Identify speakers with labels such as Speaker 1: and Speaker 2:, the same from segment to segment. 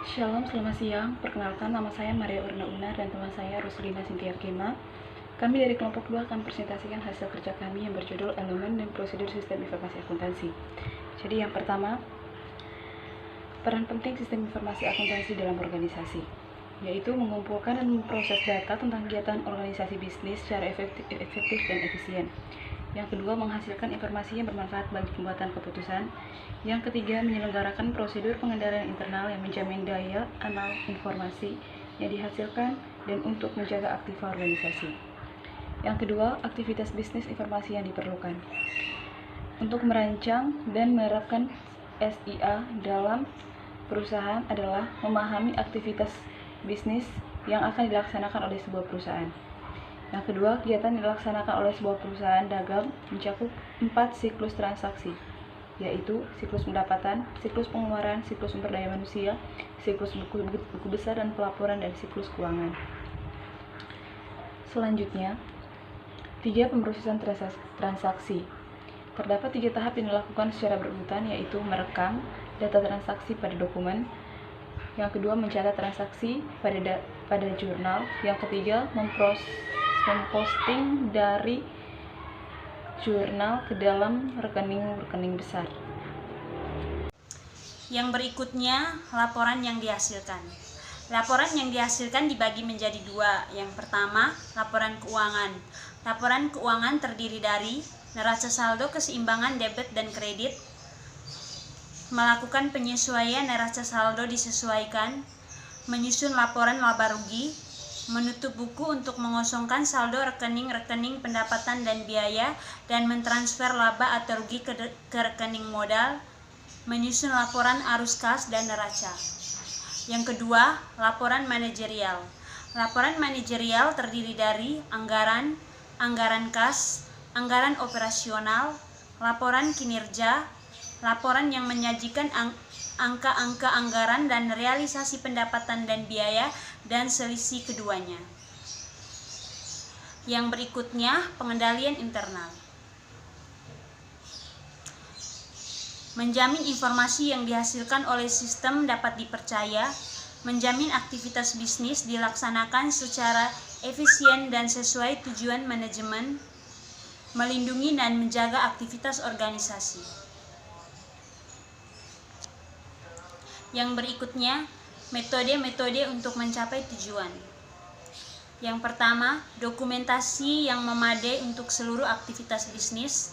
Speaker 1: Shalom, selamat siang. Perkenalkan, nama saya Maria Urna Unar dan teman saya Roslina Cynthia Kema. Kami dari kelompok 2 akan presentasikan hasil kerja kami yang berjudul Elemen dan Prosedur Sistem Informasi Akuntansi. Jadi yang pertama, peran penting sistem informasi akuntansi dalam organisasi, yaitu mengumpulkan dan memproses data tentang kegiatan organisasi bisnis secara efektif dan efisien. Yang kedua, menghasilkan informasi yang bermanfaat bagi pembuatan keputusan. Yang ketiga, menyelenggarakan prosedur pengendalian internal yang menjamin daya anal informasi yang dihasilkan dan untuk menjaga aktiva organisasi. Yang kedua, aktivitas bisnis informasi yang diperlukan. Untuk merancang dan menerapkan SIA dalam perusahaan adalah memahami aktivitas bisnis yang akan dilaksanakan oleh sebuah perusahaan. Yang kedua, kegiatan yang dilaksanakan oleh sebuah perusahaan dagang mencakup 4 siklus transaksi, yaitu siklus pendapatan, siklus pengeluaran, siklus sumber daya manusia, siklus buku besar dan pelaporan, dan siklus keuangan. Selanjutnya, 3 pemrosesan transaksi. Terdapat 3 tahap yang dilakukan secara berurutan, yaitu merekam data transaksi pada dokumen, yang kedua mencatat transaksi pada jurnal, yang ketiga memposting dari jurnal ke dalam rekening besar.
Speaker 2: Yang berikutnya, laporan yang dihasilkan. Laporan yang dihasilkan dibagi menjadi 2. Yang pertama, laporan keuangan. Laporan keuangan terdiri dari neraca saldo keseimbangan debit dan kredit, melakukan penyesuaian neraca saldo disesuaikan, menyusun laporan laba rugi, menutup buku untuk mengosongkan saldo rekening pendapatan dan biaya dan mentransfer laba atau rugi ke rekening modal, menyusun laporan arus kas dan neraca. Yang kedua, laporan manajerial. Laporan manajerial terdiri dari anggaran kas, anggaran operasional, laporan kinerja, laporan yang menyajikan angka-angka anggaran dan realisasi pendapatan dan biaya dan selisih keduanya. Yang berikutnya, pengendalian internal. Menjamin informasi yang dihasilkan oleh sistem dapat dipercaya, menjamin aktivitas bisnis dilaksanakan secara efisien dan sesuai tujuan manajemen, melindungi dan menjaga aktivitas organisasi. Yang berikutnya, metode-metode untuk mencapai tujuan. Yang pertama, dokumentasi yang memadai untuk seluruh aktivitas bisnis,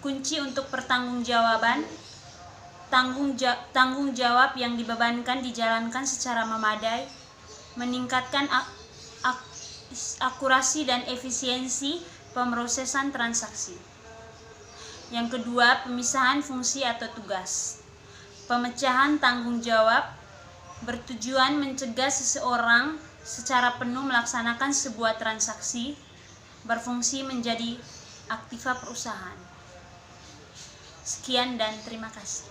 Speaker 2: kunci untuk pertanggungjawaban, tanggung jawab yang dibebankan dijalankan secara memadai, meningkatkan akurasi dan efisiensi pemrosesan transaksi. Yang kedua, pemisahan fungsi atau tugas. Pemecahan tanggung jawab bertujuan mencegah seseorang secara penuh melaksanakan sebuah transaksi, berfungsi menjadi aktiva perusahaan. Sekian dan terima kasih.